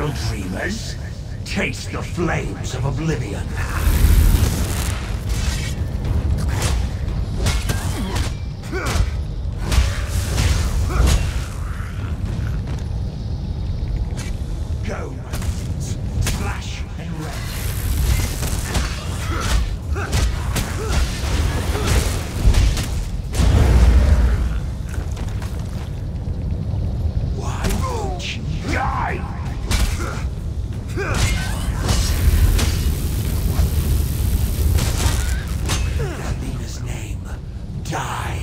supernal dreamers. Taste the flames of oblivion. Go, my friends. Slash and rend. Why won't you die? Athena's name. Die.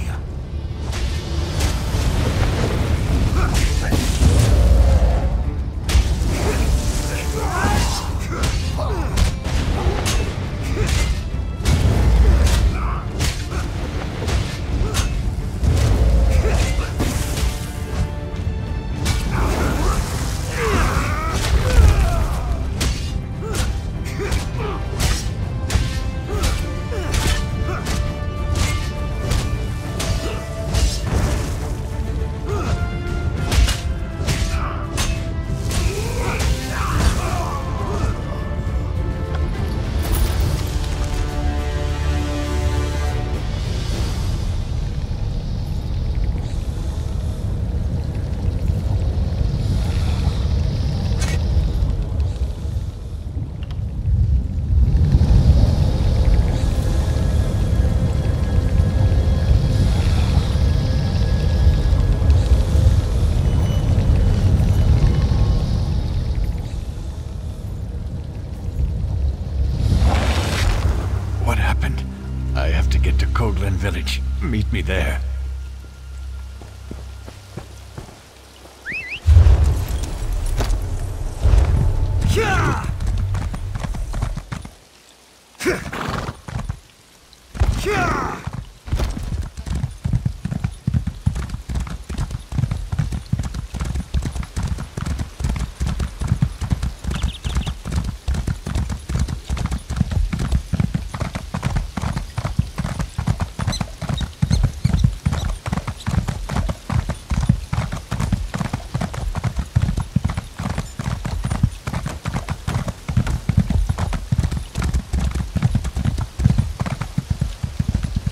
Village. Meet me there.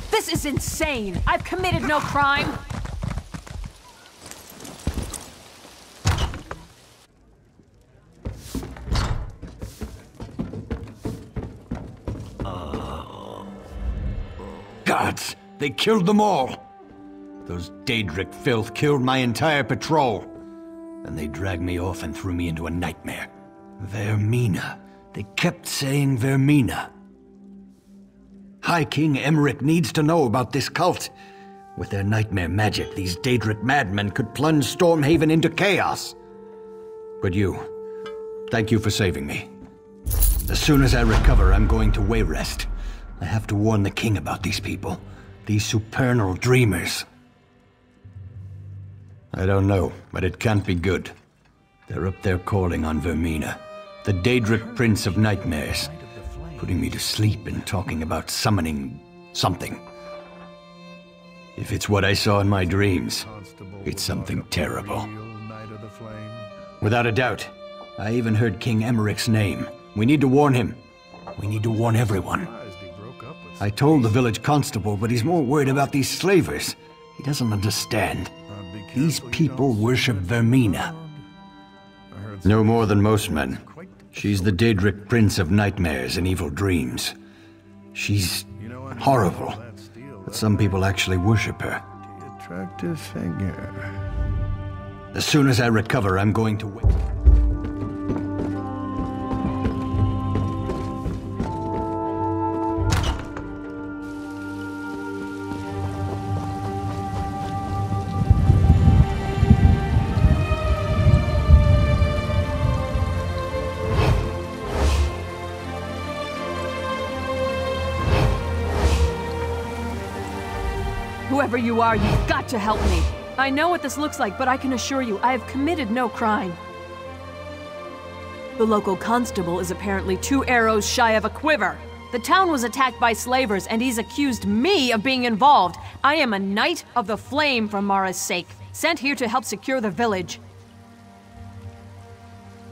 This is insane! I've committed no crime! Gods! They killed them all! Those Daedric filth killed my entire patrol. And they dragged me off and threw me into a nightmare. Vermina. They kept saying Vermina. High King Emmerich needs to know about this cult. With their nightmare magic, these Daedric madmen could plunge Stormhaven into chaos. But you, thank you for saving me. As soon as I recover, I'm going to Wayrest. I have to warn the king about these people. These supernal dreamers. I don't know, but it can't be good. They're up there calling on Vermina, the Daedric Prince of Nightmares. Putting me to sleep and talking about summoning something. If it's what I saw in my dreams, it's something terrible. Without a doubt. I even heard King Emmerich's name. We need to warn him. We need to warn everyone. I told the village constable, but he's more worried about these slavers. He doesn't understand. These people worship Vermina. No more than most men. She's the Daedric Prince of Nightmares and Evil Dreams. She's horrible, but some people actually worship her. Attractive figure. As soon as I recover, I'm going to wait. Whoever you are, you've got to help me. I know what this looks like, but I can assure you, I have committed no crime. The local constable is apparently 2 arrows shy of a quiver. The town was attacked by slavers, and he's accused me of being involved. I am a Knight of the Flame for Mara's sake, sent here to help secure the village.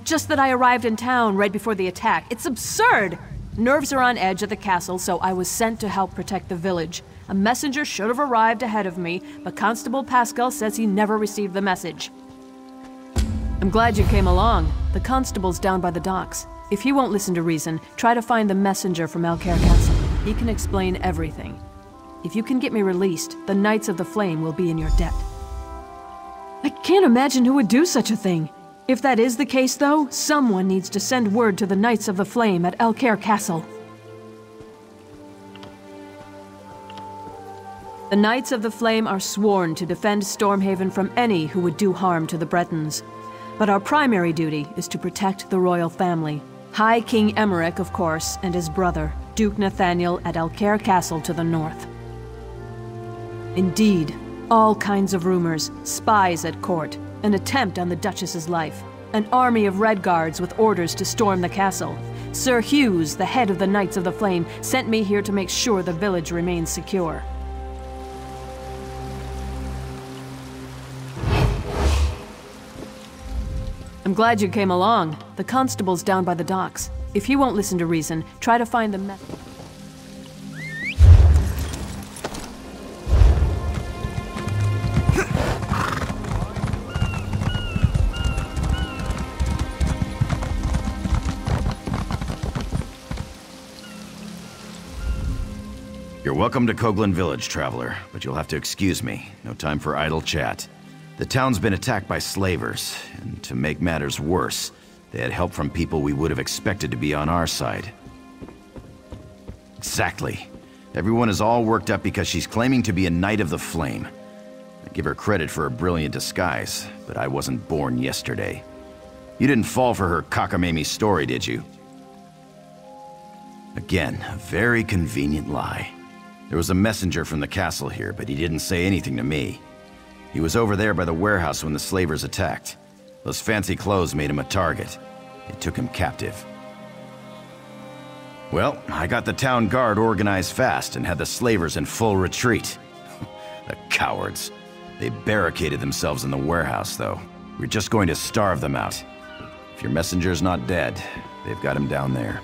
just that I arrived in town right before the attack. It's absurd! Nerves are on edge at the castle, so I was sent to help protect the village. A messenger should have arrived ahead of me, but Constable Pascal says he never received the message. I'm glad you came along. The constable's down by the docks. If he won't listen to reason, try to find the messenger from Alcaire Castle. He can explain everything. If you can get me released, the Knights of the Flame will be in your debt. I can't imagine who would do such a thing. If that is the case, though, someone needs to send word to the Knights of the Flame at Alcaire Castle. The Knights of the Flame are sworn to defend Stormhaven from any who would do harm to the Bretons. But our primary duty is to protect the royal family. High King Emmerich, of course, and his brother, Duke Nathaniel, at Alcaire Castle to the north. Indeed, all kinds of rumors, spies at court, an attempt on the Duchess's life, an army of Red Guards with orders to storm the castle. Sir Hughes, the head of the Knights of the Flame, sent me here to make sure the village remains secure. I'm glad you came along. The constable's down by the docks. If he won't listen to reason, try to find the method. You're welcome to Coghlan Village, traveler, but you'll have to excuse me. No time for idle chat. The town's been attacked by slavers, and to make matters worse, they had help from people we would have expected to be on our side. Exactly. Everyone is all worked up because she's claiming to be a Knight of the Flame. I give her credit for a brilliant disguise, but I wasn't born yesterday. You didn't fall for her cockamamie story, did you? Again, a very convenient lie. There was a messenger from the castle here, but he didn't say anything to me. He was over there by the warehouse when the slavers attacked. Those fancy clothes made him a target. It took him captive. Well, I got the town guard organized fast and had the slavers in full retreat. The cowards. They barricaded themselves in the warehouse, though. We're just going to starve them out. If your messenger's not dead, they've got him down there.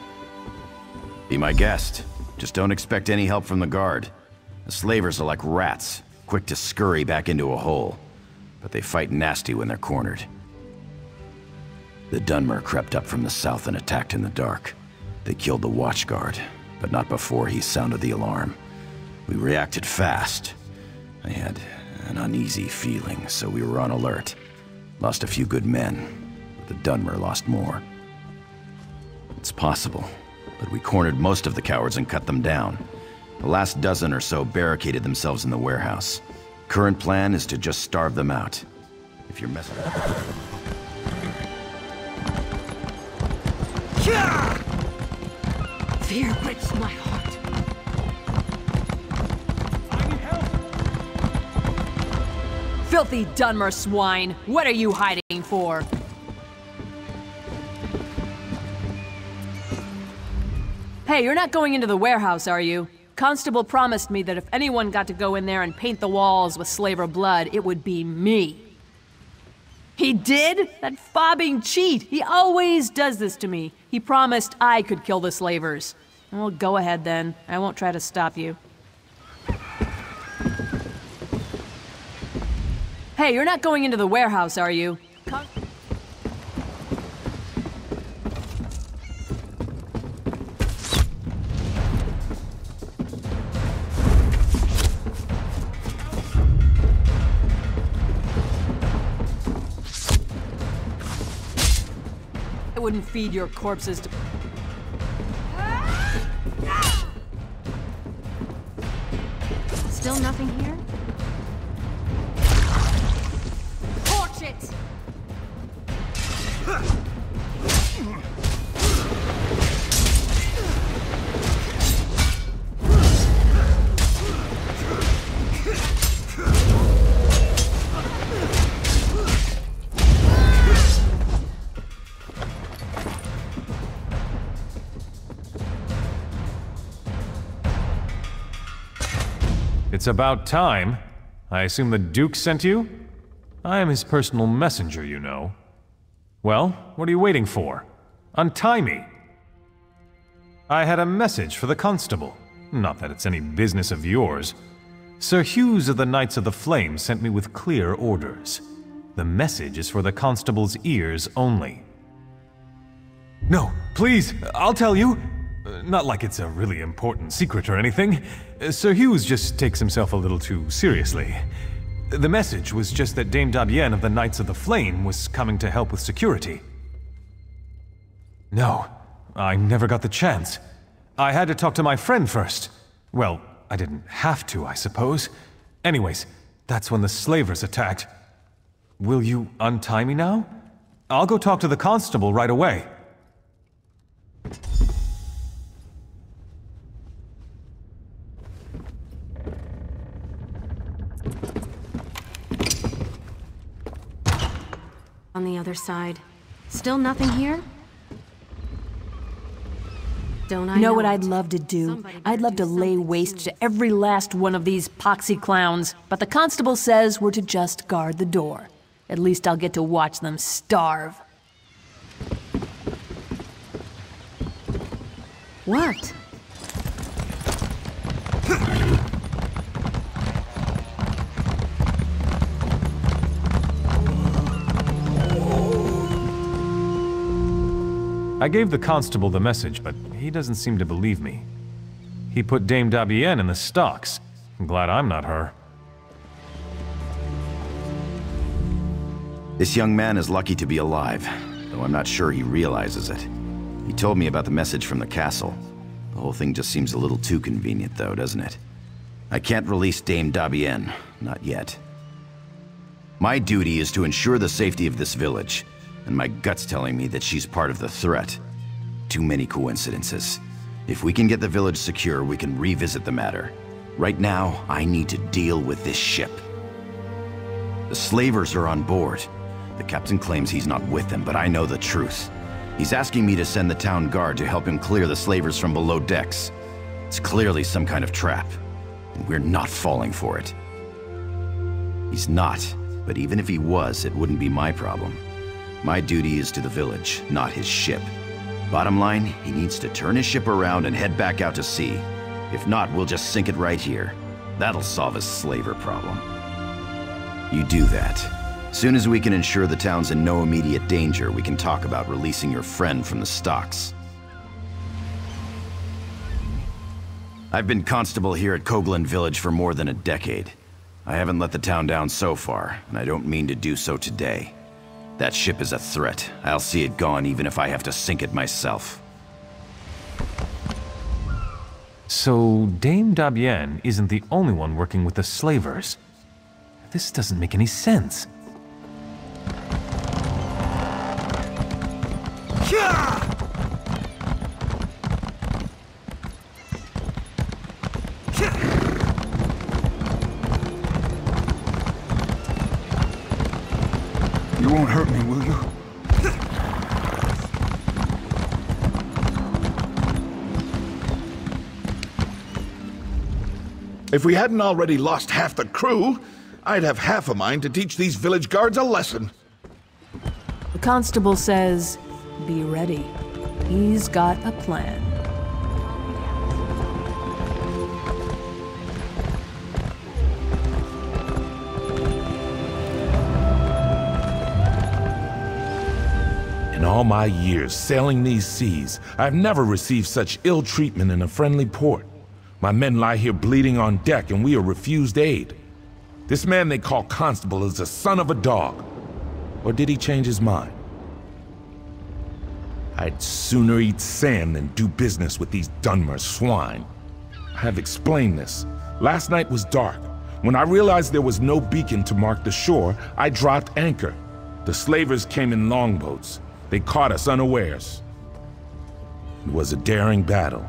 Be my guest. Just don't expect any help from the guard. The slavers are like rats, quick to scurry back into a hole. But they fight nasty when they're cornered. The Dunmer crept up from the south and attacked in the dark. They killed the watchguard, but not before he sounded the alarm. We reacted fast. I had an uneasy feeling, so we were on alert. Lost a few good men, but the Dunmer lost more. It's possible, but we cornered most of the cowards and cut them down. The last dozen or so barricaded themselves in the warehouse. Current plan is to just starve them out. If you're messing up... Fear grips my heart. I need help! Filthy Dunmer swine! What are you hiding for? Hey, you're not going into the warehouse, are you? Constable promised me that if anyone got to go in there and paint the walls with slaver blood, it would be me. He did? That fobbing cheat! He always does this to me. He promised I could kill the slavers. Well, go ahead then. I won't try to stop you. Hey, you're not going into the warehouse, are you? I wouldn't feed your corpses to... Still nothing here? Torch it! It's about time. I assume the Duke sent you? I am his personal messenger, you know. Well, what are you waiting for? Untie me! I had a message for the constable. Not that it's any business of yours. Sir Hughes of the Knights of the Flame sent me with clear orders. The message is for the constable's ears only. No, please, I'll tell you. Not like it's a really important secret or anything. Sir Hughes just takes himself a little too seriously. The message was just that Dame Dabienne of the Knights of the Flame was coming to help with security. No, I never got the chance. I had to talk to my friend first. Well, I didn't have to, I suppose. Anyways, that's when the slavers attacked. Will you untie me now? I'll go talk to the constable right away. On the other side. Still nothing here? Don't I know what I'd love to do? I'd love to lay waste to every last one of these poxy clowns, but the constable says we're to just guard the door. At least I'll get to watch them starve. What? I gave the constable the message, but he doesn't seem to believe me. He put Dame Dabienne in the stocks. I'm glad I'm not her. This young man is lucky to be alive, though I'm not sure he realizes it. He told me about the message from the castle. The whole thing just seems a little too convenient, though, doesn't it? I can't release Dame Dabienne, not yet. My duty is to ensure the safety of this village, and my gut's telling me that she's part of the threat. Too many coincidences. If we can get the village secure, we can revisit the matter. Right now, I need to deal with this ship. The slavers are on board. The captain claims he's not with them, but I know the truth. He's asking me to send the town guard to help him clear the slavers from below decks. It's clearly some kind of trap, and we're not falling for it. He's not, but even if he was, it wouldn't be my problem. My duty is to the village, not his ship. Bottom line, he needs to turn his ship around and head back out to sea. If not, we'll just sink it right here. That'll solve his slaver problem. You do that. Soon as we can ensure the town's in no immediate danger, we can talk about releasing your friend from the stocks. I've been constable here at Coghlan Village for more than a decade. I haven't let the town down so far, and I don't mean to do so today. That ship is a threat. I'll see it gone even if I have to sink it myself. So, Dame Dabienne isn't the only one working with the slavers. This doesn't make any sense. You won't hurt me, will you? If we hadn't already lost half the crew, I'd have half a mind to teach these village guards a lesson. The constable says, be ready. He's got a plan. In all my years sailing these seas, I've never received such ill treatment in a friendly port. My men lie here bleeding on deck and we are refused aid. This man they call Constable is the son of a dog. Or did he change his mind? I'd sooner eat sand than do business with these Dunmer swine. I have explained this. Last night was dark. When I realized there was no beacon to mark the shore, I dropped anchor. The slavers came in longboats. They caught us unawares. It was a daring battle.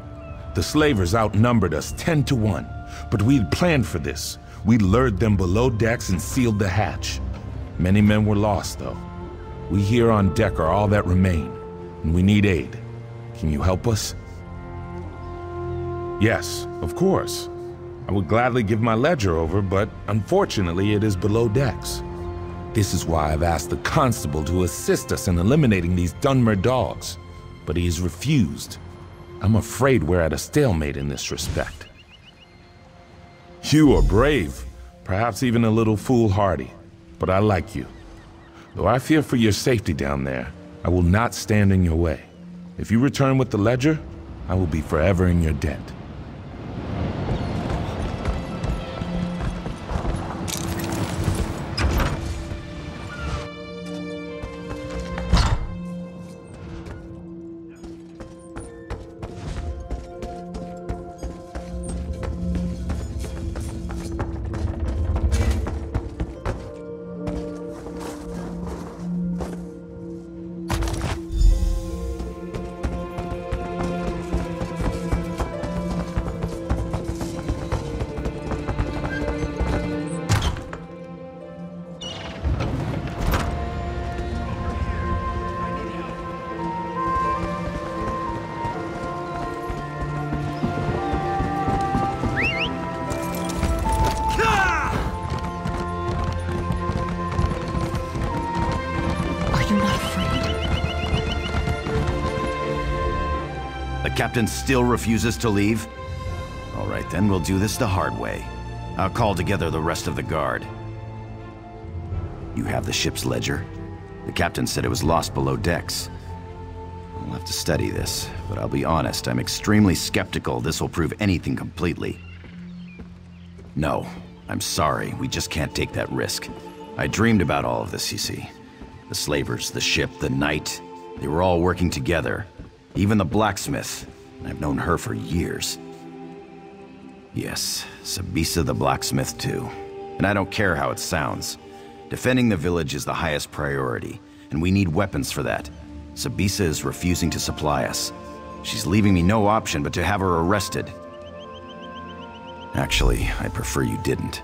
The slavers outnumbered us 10 to 1, but we'd planned for this. We lured them below decks and sealed the hatch. Many men were lost, though. We here on deck are all that remain, and we need aid. Can you help us? Yes, of course. I would gladly give my ledger over, but unfortunately it is below decks. This is why I've asked the constable to assist us in eliminating these Dunmer dogs, but he has refused. I'm afraid we're at a stalemate in this respect. You are brave, perhaps even a little foolhardy, but I like you. Though I fear for your safety down there, I will not stand in your way. If you return with the ledger, I will be forever in your debt. Captain still refuses to leave? All right, then we'll do this the hard way. I'll call together the rest of the guard. You have the ship's ledger? The captain said it was lost below decks. I'll have to study this, but I'll be honest, I'm extremely skeptical this will prove anything completely. No, I'm sorry, we just can't take that risk. I dreamed about all of this, you see. The slavers, the ship, the knight, they were all working together. Even the blacksmith. I've known her for years. Yes, Sabisa the blacksmith too. And I don't care how it sounds. Defending the village is the highest priority, and we need weapons for that. Sabisa is refusing to supply us. She's leaving me no option but to have her arrested. Actually, I prefer you didn't.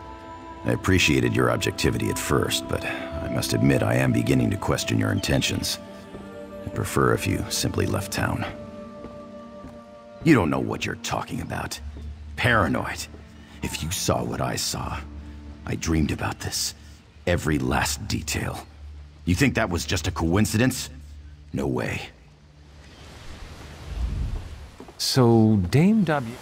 I appreciated your objectivity at first, but I must admit I am beginning to question your intentions. I'd prefer if you simply left town. You don't know what you're talking about. Paranoid. If you saw what I saw, I dreamed about this. Every last detail. You think that was just a coincidence? No way. So, Dame W...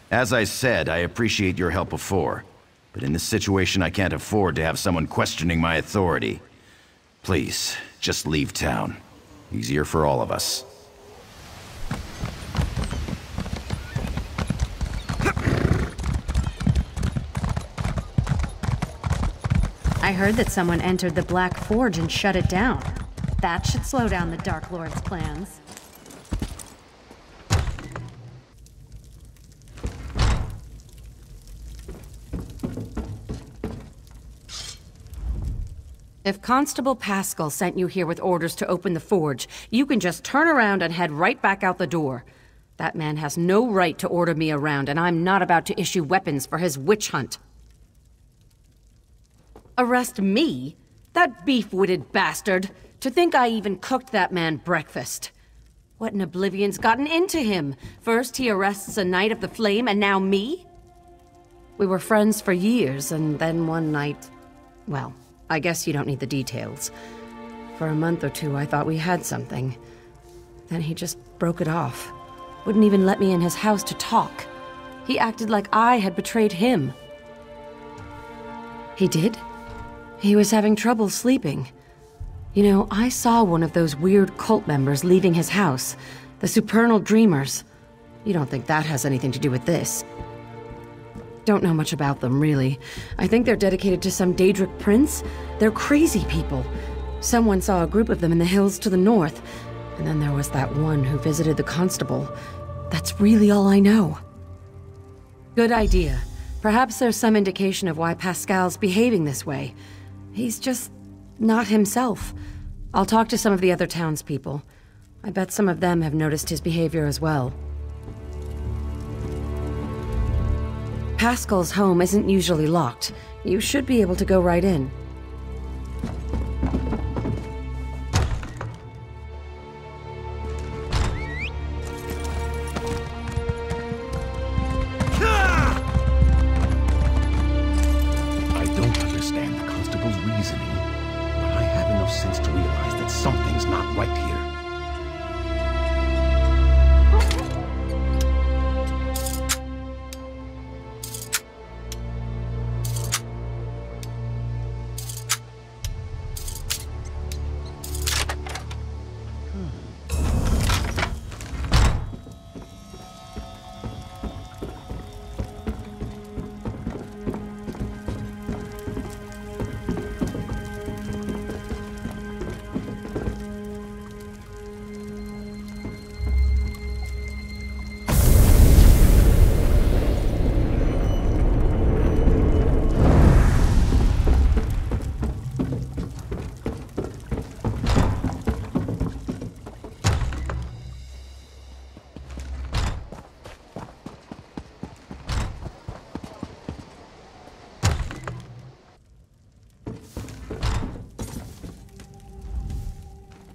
As I said, I appreciate your help before. But in this situation, I can't afford to have someone questioning my authority. Please, just leave town. Easier for all of us. I heard that someone entered the Black Forge and shut it down. That should slow down the Dark Lord's plans. If Constable Pascal sent you here with orders to open the forge, you can just turn around and head right back out the door. That man has no right to order me around, and I'm not about to issue weapons for his witch hunt. Arrest me? That beef-witted bastard! To think I even cooked that man breakfast. What in oblivion's gotten into him? First he arrests a Knight of the Flame, and now me? We were friends for years, and then one night... Well, I guess you don't need the details. For a month or two, I thought we had something. Then he just broke it off. Wouldn't even let me in his house to talk. He acted like I had betrayed him. He did? He was having trouble sleeping. You know, I saw one of those weird cult members leaving his house. The Supernal Dreamers. You don't think that has anything to do with this? Don't know much about them, really. I think they're dedicated to some Daedric prince. They're crazy people. Someone saw a group of them in the hills to the north. And then there was that one who visited the constable. That's really all I know. Good idea. Perhaps there's some indication of why Pascal's behaving this way. He's just not himself. I'll talk to some of the other townspeople. I bet some of them have noticed his behavior as well. Pascal's home isn't usually locked. You should be able to go right in. I don't understand the right here.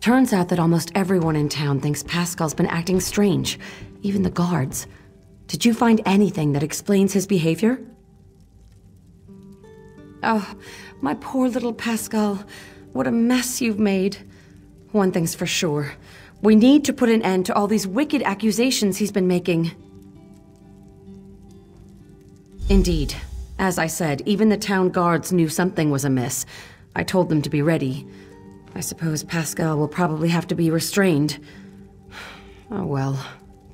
Turns out that almost everyone in town thinks Pascal's been acting strange, even the guards. Did you find anything that explains his behavior? Oh, my poor little Pascal. What a mess you've made. One thing's for sure. We need to put an end to all these wicked accusations he's been making. Indeed. As I said, even the town guards knew something was amiss. I told them to be ready. I suppose Pascal will probably have to be restrained. Oh well.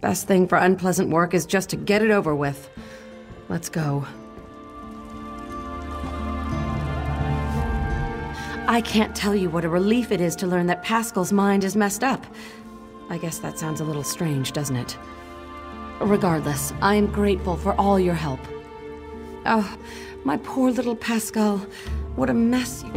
Best thing for unpleasant work is just to get it over with. Let's go. I can't tell you what a relief it is to learn that Pascal's mind is messed up. I guess that sounds a little strange, doesn't it? Regardless, I am grateful for all your help. Oh, my poor little Pascal. What a mess you...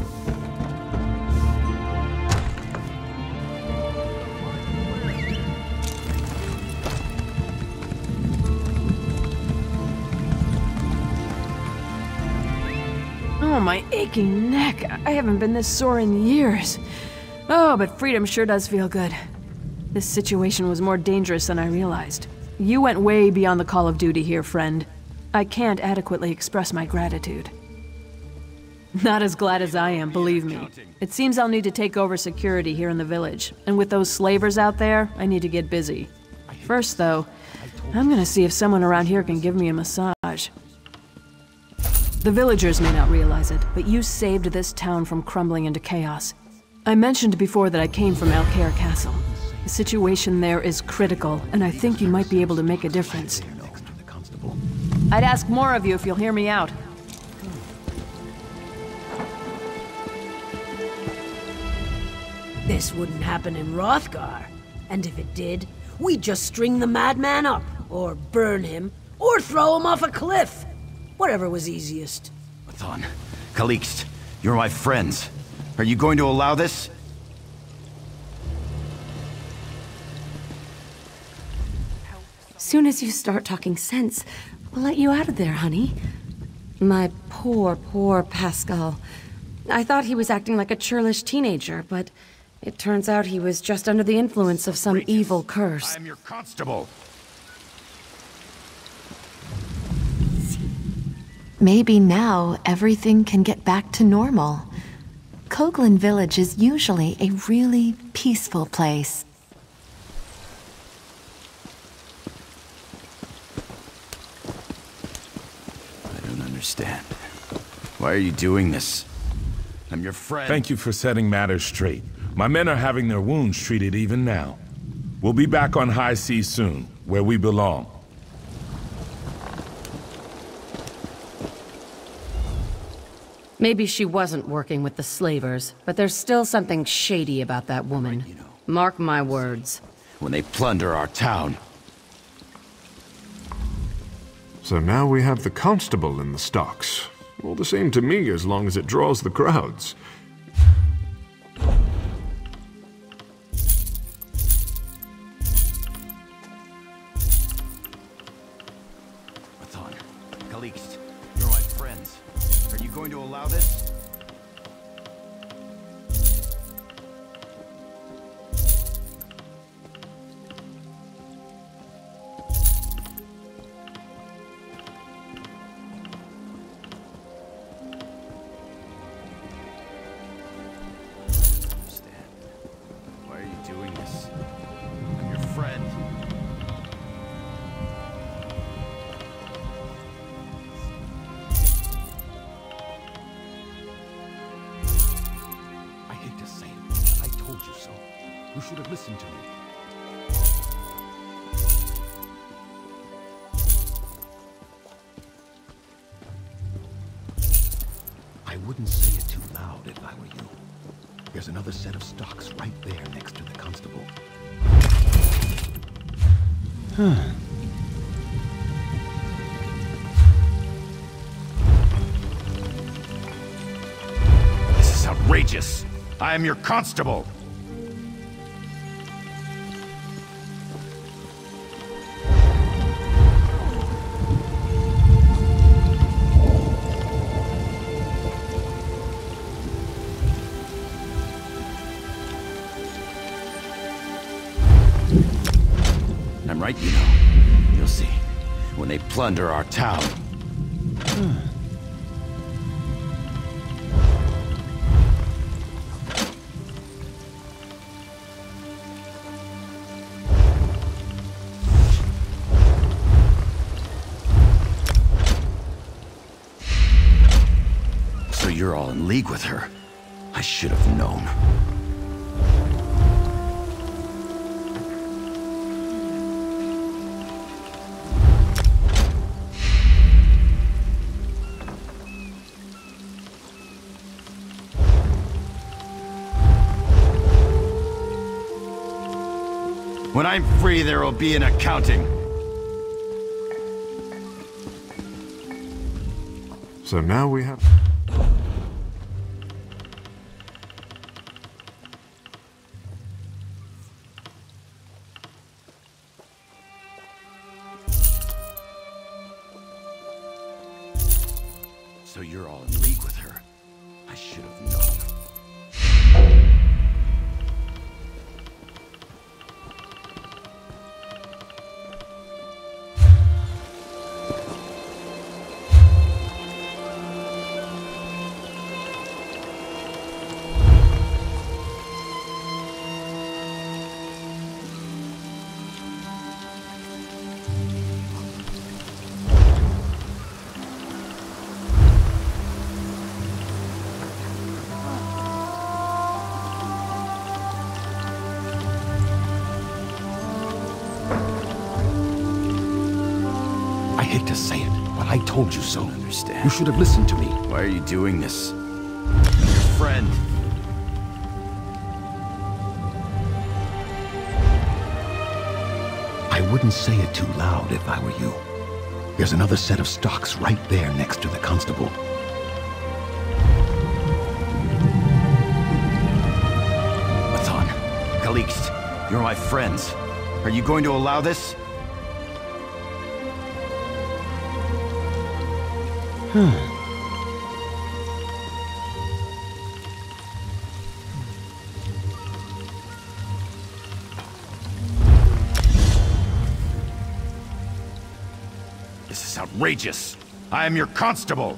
Oh, my aching neck. I haven't been this sore in years. Oh, but freedom sure does feel good. This situation was more dangerous than I realized. You went way beyond the call of duty here, friend. I can't adequately express my gratitude. Not as glad as I am, believe me. It seems I'll need to take over security here in the village, and with those slavers out there, I need to get busy. First, though, I'm gonna see if someone around here can give me a massage. The villagers may not realize it, but you saved this town from crumbling into chaos. I mentioned before that I came from Alcaire Castle. The situation there is critical, and I think you might be able to make a difference. I'd ask more of you if you'll hear me out. This wouldn't happen in Hrothgar. And if it did, we'd just string the madman up, or burn him, or throw him off a cliff. Whatever was easiest. Mathon, Calixte, you're my friends. Are you going to allow this? Soon as you start talking sense, we'll let you out of there, honey. My poor, poor Pascal. I thought he was acting like a churlish teenager, but it turns out he was just under the influence of some evil curse. I'm your constable. Maybe now everything can get back to normal. Coghlan Village is usually a really peaceful place. I don't understand. Why are you doing this? I'm your friend. Thank you for setting matters straight. My men are having their wounds treated even now. We'll be back on high seas soon, where we belong. Maybe she wasn't working with the slavers, but there's still something shady about that woman. Mark my words. When they plunder our town. So now we have the constable in the stocks. All the same to me as long as it draws the crowds. Mathon, Calixte, you're my friends. Are you going to allow this? Why are you doing You should have listened to me. I wouldn't say it too loud if I were you. There's another set of stocks right there next to the constable. This is outrageous. I am your constable. I'm right, you know. You'll see. When they plunder our town. So you're all in league with her. I should have known. When I'm free, there will be an accounting. So now we have... So you're all in league with her. I should have known. I hate to say it, but I told you so. I don't understand. You should have listened to me. Why are you doing this? Your friend. I wouldn't say it too loud if I were you. There's another set of stocks right there next to the constable. Matan, Calixte, you're my friends. Are you going to allow this? This is outrageous. I am your constable.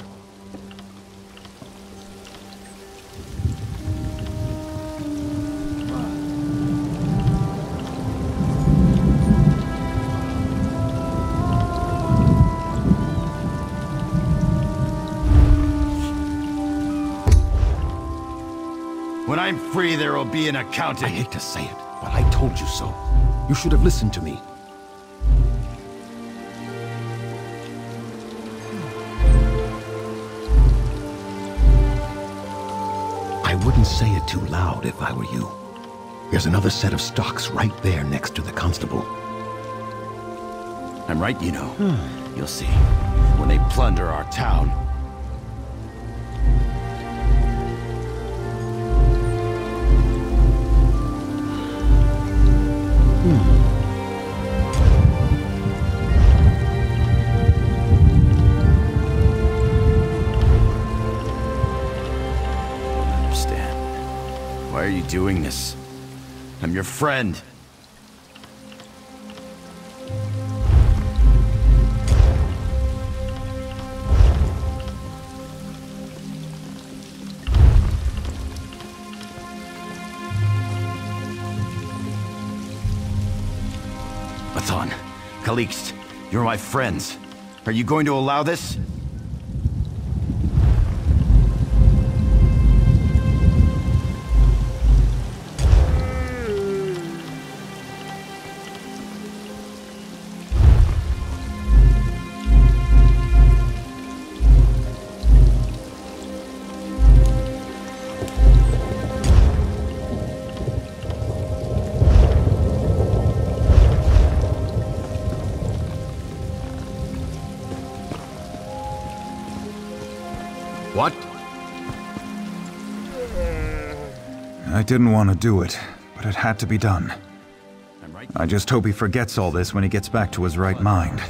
When I'm free, there will be an accounting. I hate to say it, but I told you so. You should have listened to me. I wouldn't say it too loud if I were you. There's another set of stocks right there next to the constable. I'm right, you know. You'll see. When they plunder our town. Why are you doing this? I'm your friend. Matan, Calixte, you're my friends. Are you going to allow this? What? I didn't want to do it, but it had to be done. I just hope he forgets all this when he gets back to his right mind.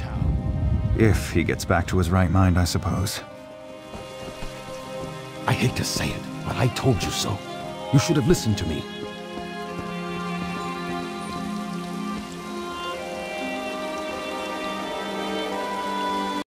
If he gets back to his right mind, I suppose. I hate to say it, but I told you so. You should have listened to me.